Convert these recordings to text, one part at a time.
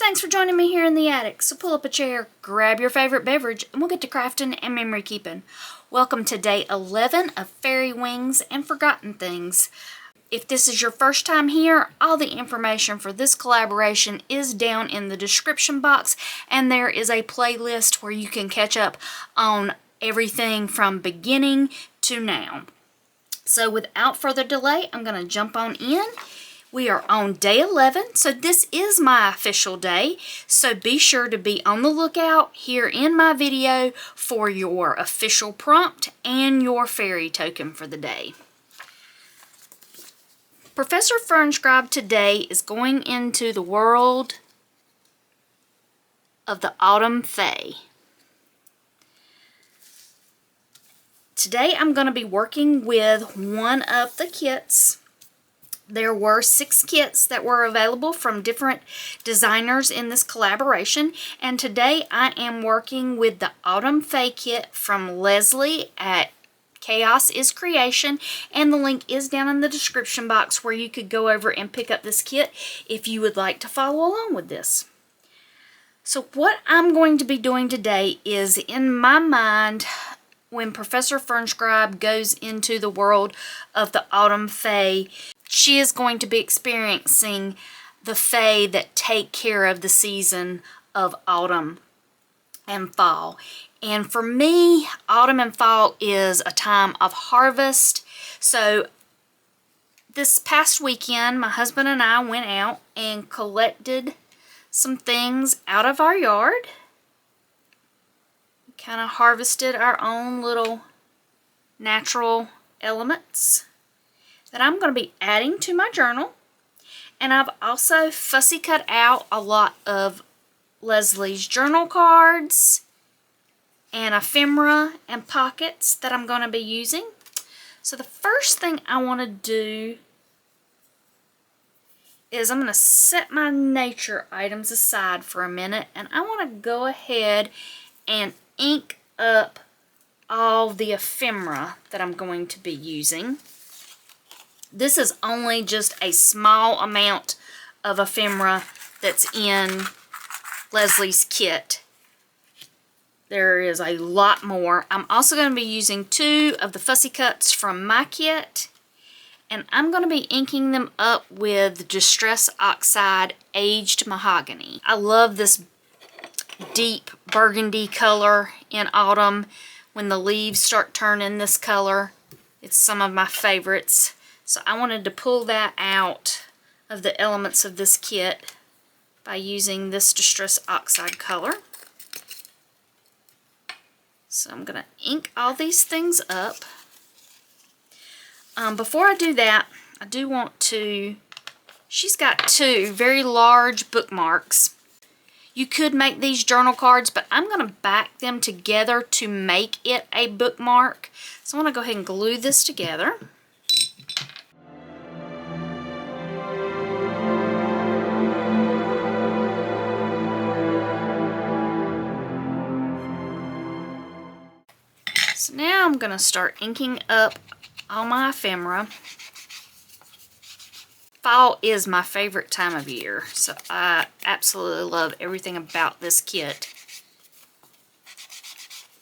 thanks for joining me here in the attic. So pull up a chair, grab your favorite beverage, and we'll get to crafting and memory keeping. Welcome to day 11 of Fairy Wings and Forgotten Things. If this is your first time here, all the information for this collaboration is down in the description box, and there is a playlist where you can catch up on everything from beginning to now. So without further delay, I'm going to jump on in. We are on day 11, so this is my official day. So be sure to be on the lookout here in my video for your official prompt and your fairy token for the day. Professor Fernscribe today is going into the world of the Autumn Fae. Today I'm going to be working with one of the kits. There were 6 kits that were available from different designers in this collaboration, and today I am working with the Autumn Fae kit from Leslie at Chaos is Creation, and the link is down in the description box where you could go over and pick up this kit if you would like to follow along with this. So what I'm going to be doing today is, in my mind, when Professor Fernscribe goes into the world of the Autumn Fae, she is going to be experiencing the Fae that take care of the season of autumn and fall. And for me, autumn and fall is a time of harvest. So this past weekend, my husband and I went out and collected some things out of our yard. Kind of harvested our own little natural elements that I'm going to be adding to my journal. And I've also fussy cut out a lot of Leslie's journal cards and ephemera and pockets that I'm going to be using. So the first thing I want to do is I'm going to set my nature items aside for a minute, and I want to go ahead and ink up all the ephemera that I'm going to be using. This is only just a small amount of ephemera that's in Leslie's kit. There is a lot more. I'm also going to be using 2 of the fussy cuts from my kit, and I'm going to be inking them up with Distress Oxide Aged Mahogany. I love this deep burgundy color in autumn. When the leaves start turning this color, it's some of my favorites. So I wanted to pull that out of the elements of this kit by using this Distress Oxide color. So I'm going to ink all these things up. Before I do that, I do want to... She's got 2 very large bookmarks. You could make these journal cards, but I'm going to back them together to make it a bookmark. So I want to go ahead and glue this together. So now I'm going to start inking up all my ephemera. Fall is my favorite time of year, so I absolutely love everything about this kit.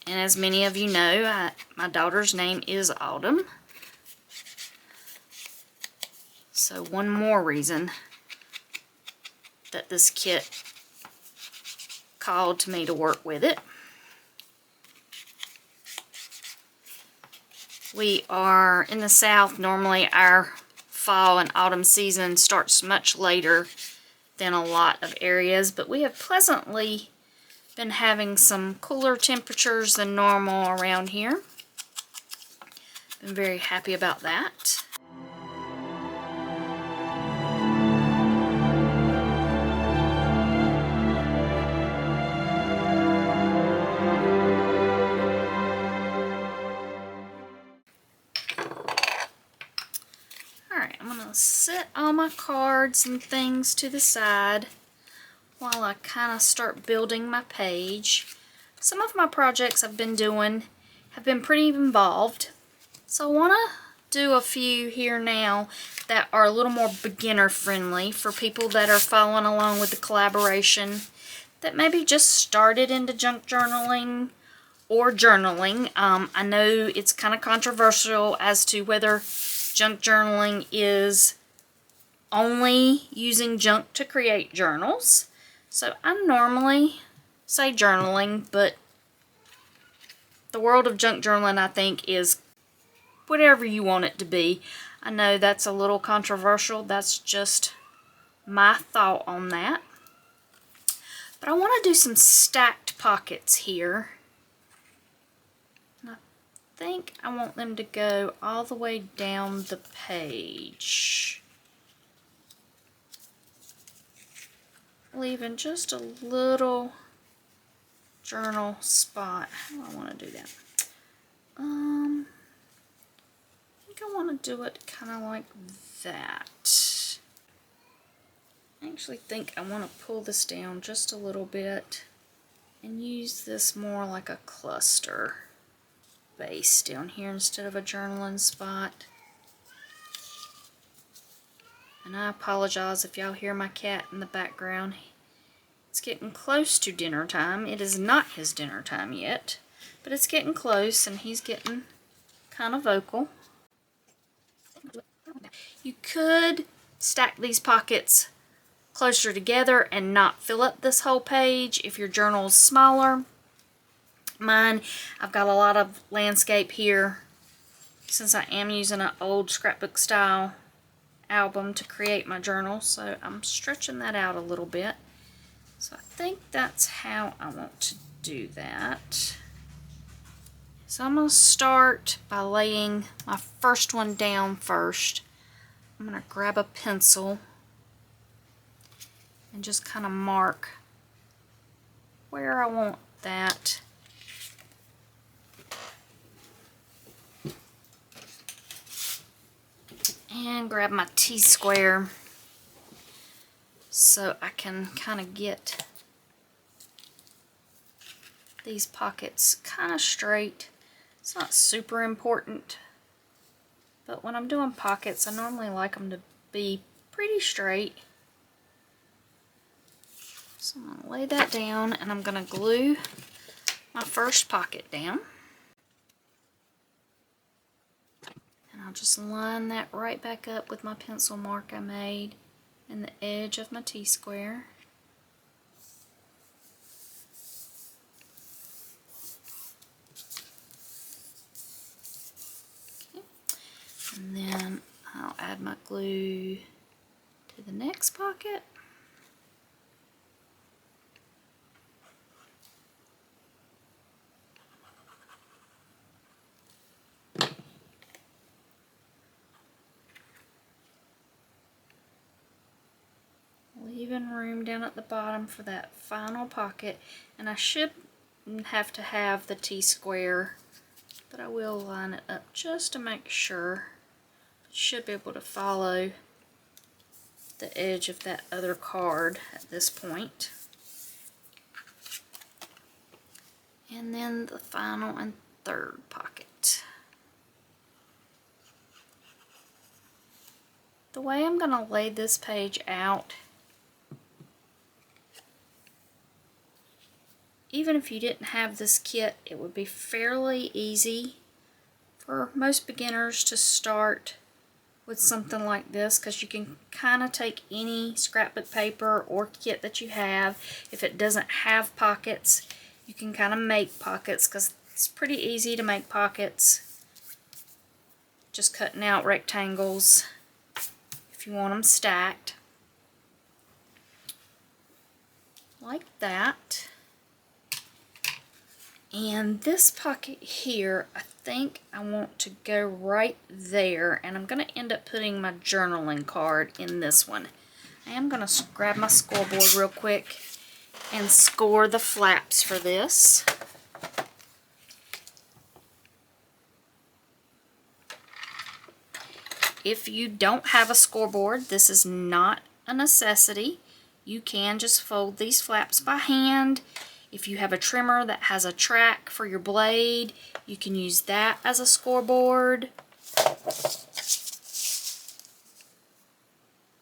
And as many of you know, my daughter's name is Autumn. So one more reason that this kit called to me to work with it. We are in the South. Normally our fall and autumn season starts much later than a lot of areas, but we have pleasantly been having some cooler temperatures than normal around here. Been very happy about that. Set all my cards and things to the side while I kind of start building my page. Some of my projects I've been doing have been pretty involved, so I want to do a few here now that are a little more beginner friendly for people that are following along with the collaboration that maybe just started into junk journaling or journaling. I know it's kind of controversial as to whether junk journaling is only using junk to create journals. So I normally say journaling, but the world of junk journaling, I think, is whatever you want it to be. I know that's a little controversial. That's just my thought on that. But I want to do some stacked pockets here. And I think I want them to go all the way down the page, leaving just a little journal spot. How do I want to do that? I think I want to do it kind of like that. I actually think I want to pull this down just a little bit and use this more like a cluster base down here instead of a journaling spot. And I apologize if y'all hear my cat in the background. It's getting close to dinner time. It is not his dinner time yet, but it's getting close and he's getting kind of vocal. You could stack these pockets closer together and not fill up this whole page if your journal is smaller. Mine, I've got a lot of landscape here since I am using an old scrapbook style album to create my journal, so I'm stretching that out a little bit. So I think that's how I want to do that. So I'm going to start by laying my first one down first. I'm going to grab a pencil and just kind of mark where I want that. And grab my T-square so I can kind of get these pockets kind of straight. It's not super important, but when I'm doing pockets, I normally like them to be pretty straight. So I'm going to lay that down and I'm going to glue my first pocket down. And I'll just line that right back up with my pencil mark I made in the edge of my T-square. Okay. And then I'll add my glue to the next pocket. Leaving room down at the bottom for that final pocket, and I should have to have the T-square, but I will line it up just to make sure. You should be able to follow the edge of that other card at this point. And then the final and third pocket. The way I'm going to lay this page out, even if you didn't have this kit, it would be fairly easy for most beginners to start with something like this, because you can kind of take any scrapbook paper or kit that you have. If it doesn't have pockets, you can kind of make pockets, because it's pretty easy to make pockets. Just cutting out rectangles if you want them stacked. Like that. And this pocket here, I think I want to go right there, and I'm going to end up putting my journaling card in this one. I am going to grab my scoreboard real quick and score the flaps for this. If you don't have a scoreboard, this is not a necessity. You can just fold these flaps by hand. If you have a trimmer that has a track for your blade, you can use that as a scoreboard.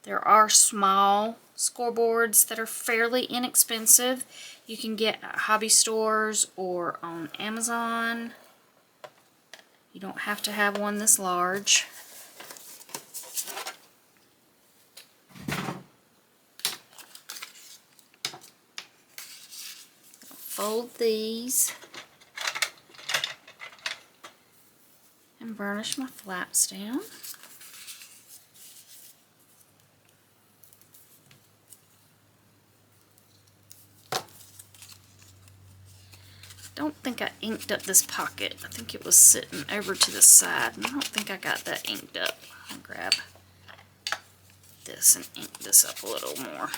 There are small scoreboards that are fairly inexpensive. You can get at hobby stores or on Amazon. You don't have to have one this large. Fold these and burnish my flaps down. Don't think I inked up this pocket. I think it was sitting over to the side, and I don't think I got that inked up. I'll grab this and ink this up a little more.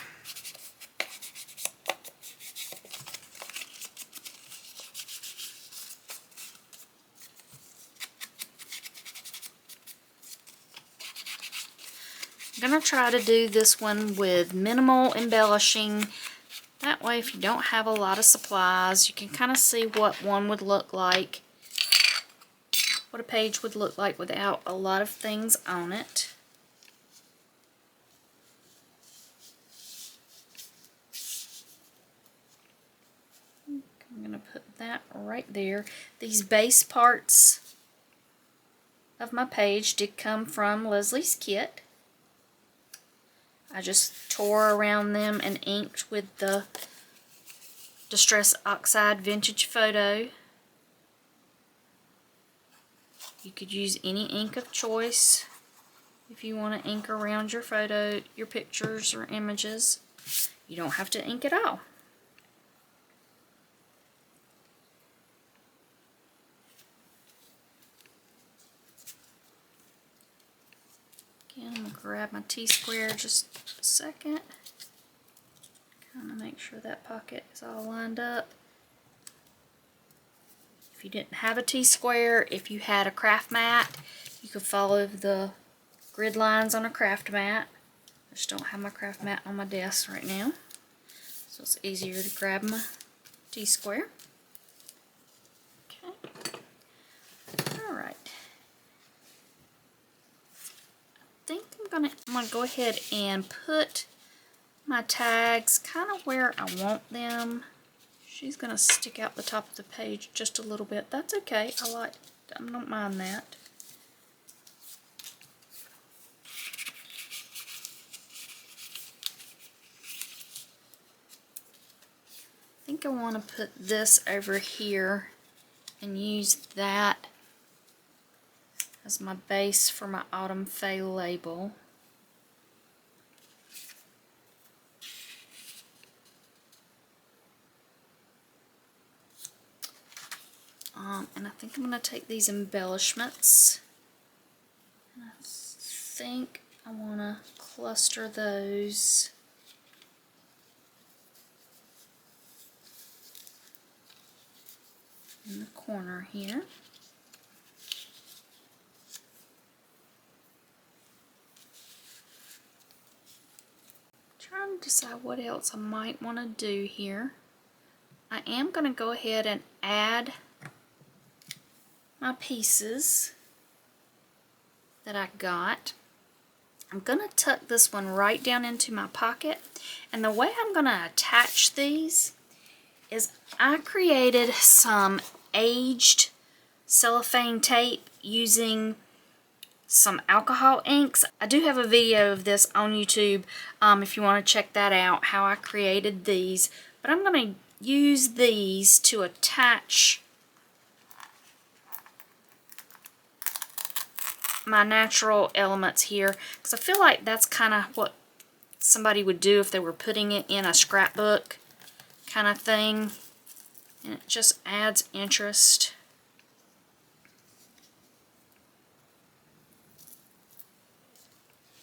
I'm going to try to do this one with minimal embellishing. That way, if you don't have a lot of supplies, you can kind of see what one would look like, what a page would look like without a lot of things on it. I'm going to put that right there. These base parts of my page did come from Leslie's kit. I just tore around them and inked with the Distress Oxide Vintage Photo. You could use any ink of choice if you want to ink around your photo, your pictures or images. You don't have to ink it all. Again, I'm going to grab my T-square just a second. Kind of make sure that pocket is all lined up. If you didn't have a T-square, if you had a craft mat, you could follow the grid lines on a craft mat. I just don't have my craft mat on my desk right now, so it's easier to grab my T-square. Okay. Alright. I think I'm gonna go ahead and put my tags kind of where I want them. She's gonna stick out the top of the page just a little bit. That's okay. I don't mind that. I think I want to put this over here and use that as my base for my Autumn Fae label. And I think I'm going to take these embellishments, and I think I want to cluster those in the corner here. Trying to decide what else I might want to do here. I am going to go ahead and add my pieces that I got. I'm going to tuck this one right down into my pocket, and the way I'm going to attach these is I created some aged cellophane tape using some alcohol inks. I do have a video of this on YouTube if you want to check that out, how I created these, but I'm going to use these to attach my natural elements here, because I feel like that's kind of what somebody would do if they were putting it in a scrapbook kind of thing, and it just adds interest.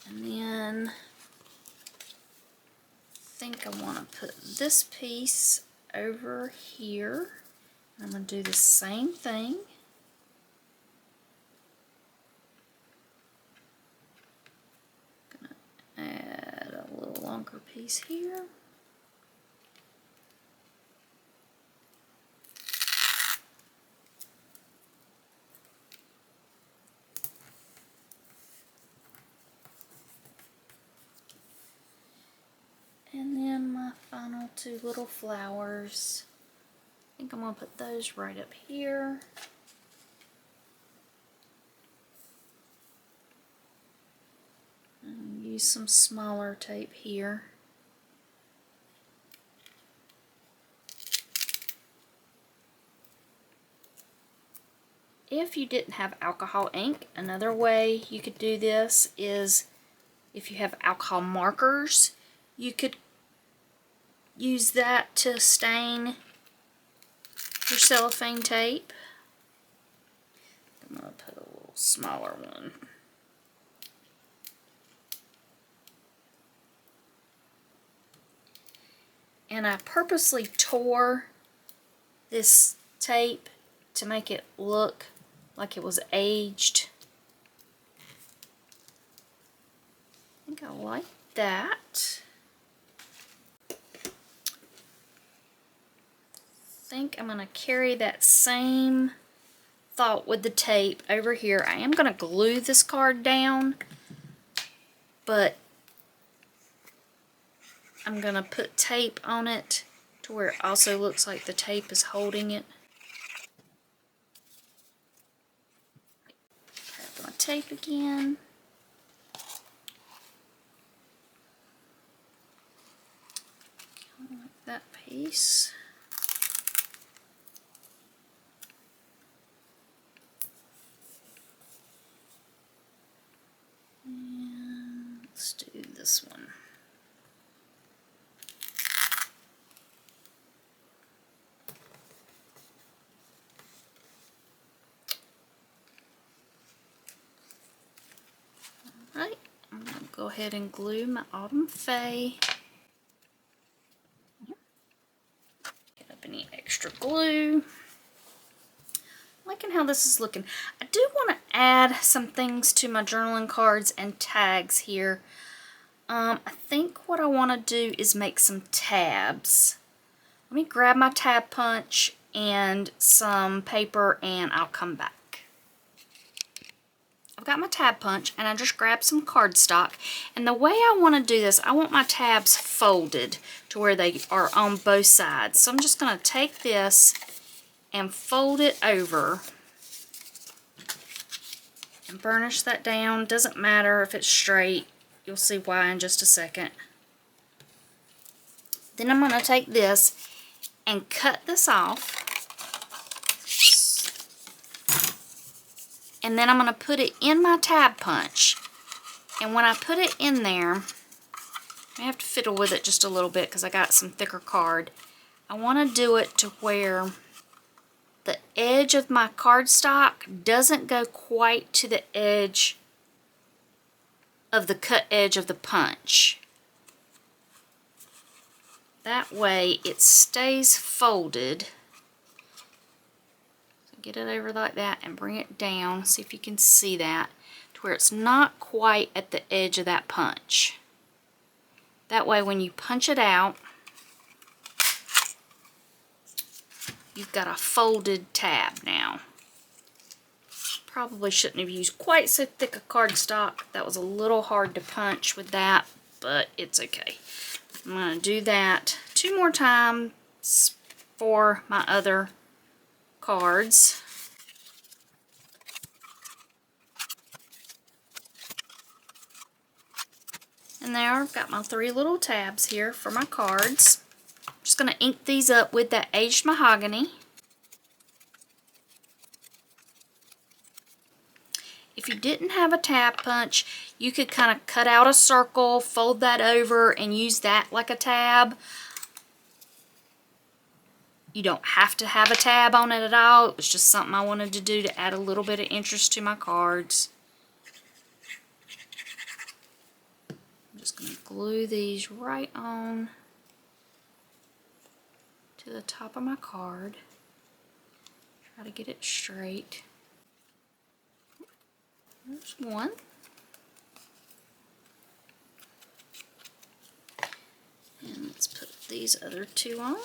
And then I think I want to put this piece over here. I'm going to do the same thing. Add a little longer piece here. two little flowers. I think I'm going to put those right up here. And use some smaller tape here. If you didn't have alcohol ink, another way you could do this is if you have alcohol markers, you could use that to stain your cellophane tape. I'm going to put a little smaller one. And I purposely tore this tape to make it look like it was aged. I think I like that. I think I'm going to carry that same thought with the tape over here. I am going to glue this card down, but I'm going to put tape on it to where it also looks like the tape is holding it. Grab my tape again. Like that piece. And let's do this one. Alright, I'm going to go ahead and glue my Autumn Fae. Get up any extra glue. Liking how this is looking. I do want to add some things to my journaling cards and tags here. I think what I want to do is make some tabs. Let me grab my tab punch and some paper and I'll come back. I've got my tab punch and I just grabbed some cardstock, and the way I want to do this, I want my tabs folded to where they are on both sides. So I'm just going to take this and fold it over and burnish that down. Doesn't matter if it's straight, you'll see why in just a second. Then I'm going to take this and cut this off. And then I'm going to put it in my tab punch. And when I put it in there, I have to fiddle with it just a little bit because I got some thicker card. I want to do it to where the edge of my cardstock doesn't go quite to the edge of the cut edge of the punch. That way it stays folded. Get it over like that and bring it down. See if you can see that to where it's not quite at the edge of that punch. That way when you punch it out, you've got a folded tab now. Probably shouldn't have used quite so thick a cardstock. That was a little hard to punch with that, but it's okay. I'm going to do that 2 more times for my other cards. And there I've got my 3 little tabs here for my cards. I'm just going to ink these up with that aged mahogany. If you didn't have a tab punch, you could kind of cut out a circle, fold that over, and use that like a tab. You don't have to have a tab on it at all. It was just something I wanted to do to add a little bit of interest to my cards. I'm just going to glue these right on to the top of my card. Try to get it straight. There's one. And let's put these other 2 on.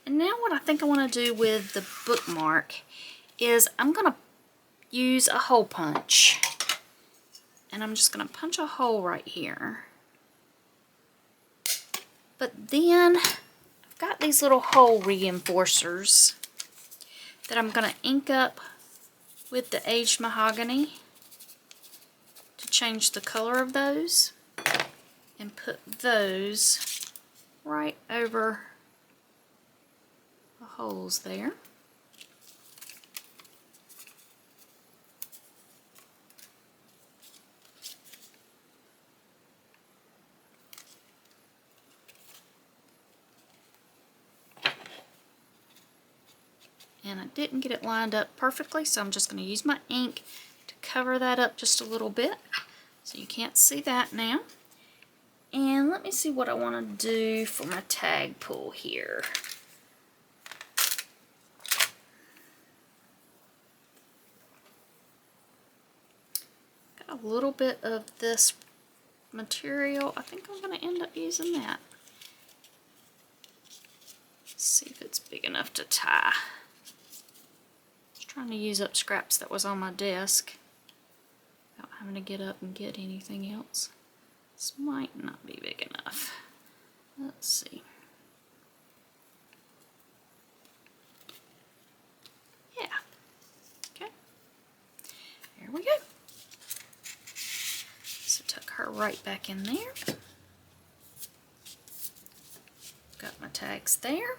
And now what I think I want to do with the bookmark is I'm going to use a hole punch. And I'm just going to punch a hole right here. But then I've got these little hole reinforcers that I'm going to ink up with the aged mahogany to change the color of those, and put those right over the holes there. And I didn't get it lined up perfectly, so I'm just going to use my ink to cover that up just a little bit, so you can't see that now. And let me see what I want to do for my tag pull here. Got a little bit of this material. I think I'm going to end up using that. Let's see if it's big enough to tie. Trying to use up scraps that was on my desk without having to get up and get anything else. This might not be big enough. Let's see. Yeah. Okay. There we go. So tuck her right back in there. Got my tags there.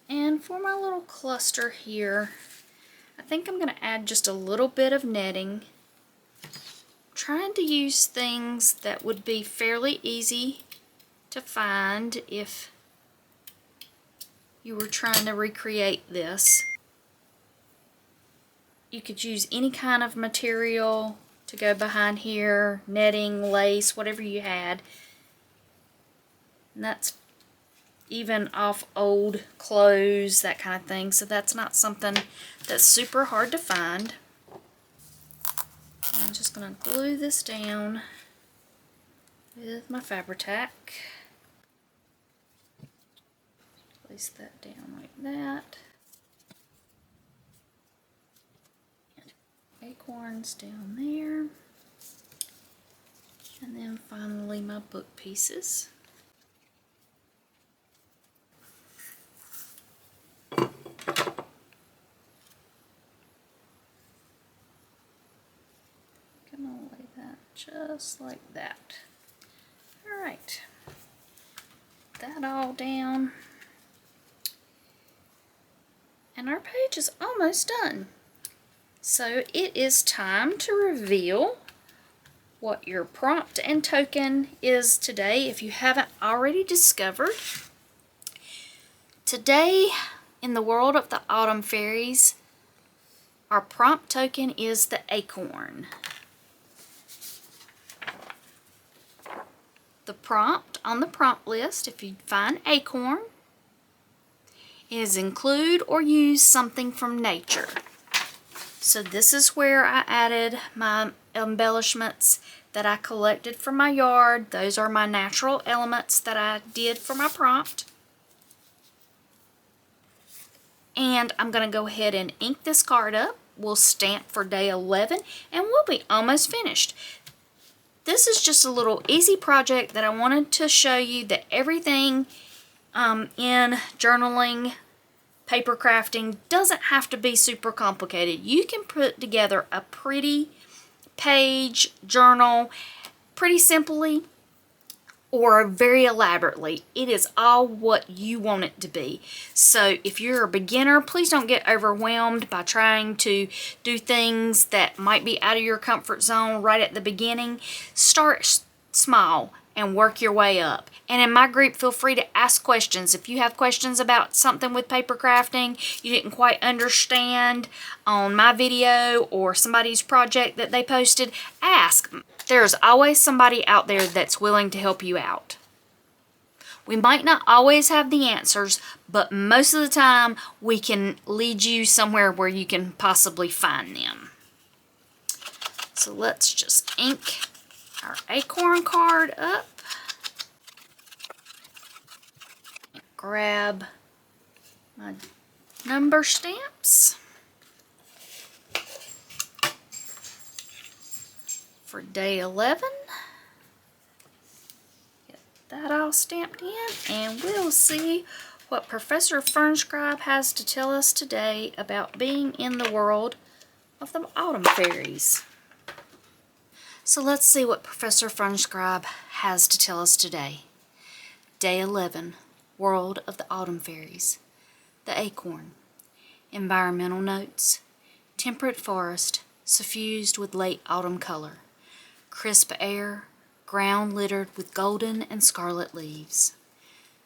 And for my little cluster here, I think I'm going to add just a little bit of netting. I'm trying to use things that would be fairly easy to find if you were trying to recreate this. You could use any kind of material to go behind here, netting, lace, whatever you had. And that's even off old clothes, that kind of thing. So that's not something that's super hard to find. I'm just going to glue this down with my Fabri-Tac. Place that down like that. And acorns down there. And then finally my book pieces. Lay that just like that. Alright, that all down, and our page is almost done. So it is time to reveal what your prompt and token is today, if you haven't already discovered. Today, in the world of the autumn fairies, our prompt token is the acorn. The prompt on the prompt list, if you find acorn, is include or use something from nature. So this is where I added my embellishments that I collected from my yard. Those are my natural elements that I did for my prompt. And I'm going to go ahead and ink this card up. We'll stamp for day 11 and we'll be almost finished. This is just a little easy project that I wanted to show you that everything in journaling, paper crafting doesn't have to be super complicated. You can put together a pretty page journal pretty simply or very elaborately. It is all what you want it to be. So if you're a beginner, please don't get overwhelmed by trying to do things that might be out of your comfort zone right at the beginning. Start small and work your way up. And in my group, feel free to ask questions. If you have questions about something with paper crafting you didn't quite understand on my video or somebody's project that they posted, ask. There's always somebody out there that's willing to help you out. We might not always have the answers, but most of the time we can lead you somewhere where you can possibly find them. So let's just ink our acorn card up. Grab my number stamps for day 11. Get that all stamped in, and we'll see what Professor Fernscribe has to tell us today about being in the world of the autumn fairies. So let's see what Professor Fernscribe has to tell us today. Day 11, World of the Autumn Fairies. The acorn. Environmental notes. Temperate forest, suffused with late autumn color. Crisp air, ground littered with golden and scarlet leaves.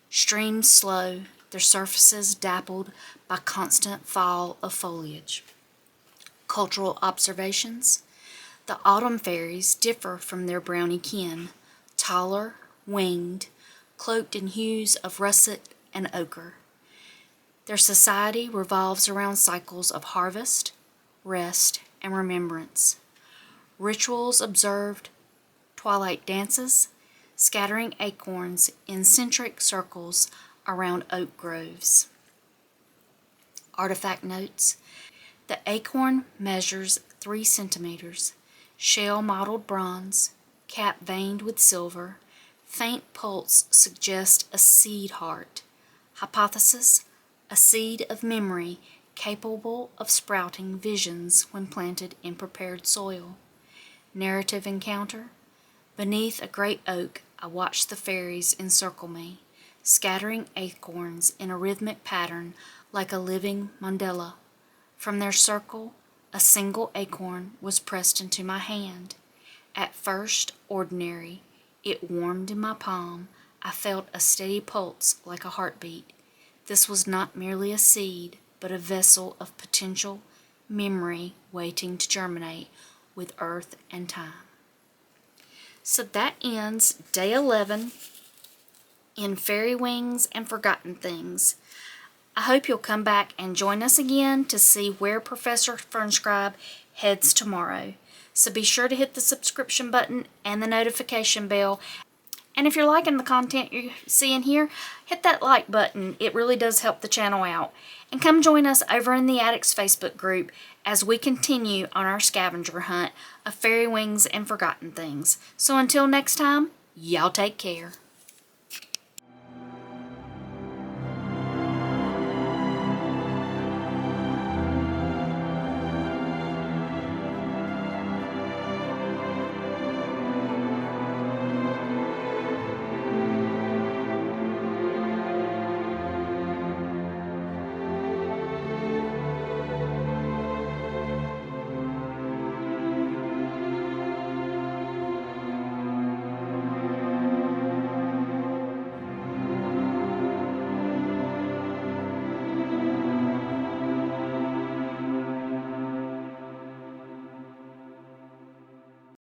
Streams slow, their surfaces dappled by constant fall of foliage. Cultural observations. The autumn fairies differ from their brownie kin, taller, winged, cloaked in hues of russet and ochre. Their society revolves around cycles of harvest, rest, and remembrance. Rituals observed, twilight dances, scattering acorns in centric circles around oak groves. Artifact notes. The acorn measures 3 centimeters, shell mottled bronze, cap veined with silver. Faint pulse suggests a seed heart. Hypothesis: a seed of memory capable of sprouting visions when planted in prepared soil. Narrative encounter. Beneath a great oak, I watched the fairies encircle me, scattering acorns in a rhythmic pattern like a living mandala. From their circle, a single acorn was pressed into my hand. At first ordinary, it warmed in my palm. I felt a steady pulse like a heartbeat. This was not merely a seed, but a vessel of potential memory waiting to germinate with earth and time. So that ends day 11 in Fairy Wings and Forgotten Things. I hope you'll come back and join us again to see where Professor Fernscribe heads tomorrow. So be sure to hit the subscription button and the notification bell. And if you're liking the content you're seeing here, hit that like button. It really does help the channel out. And come join us over in the Addicts Facebook group as we continue on our scavenger hunt of Fairy Wings and Forgotten Things. So until next time, y'all take care.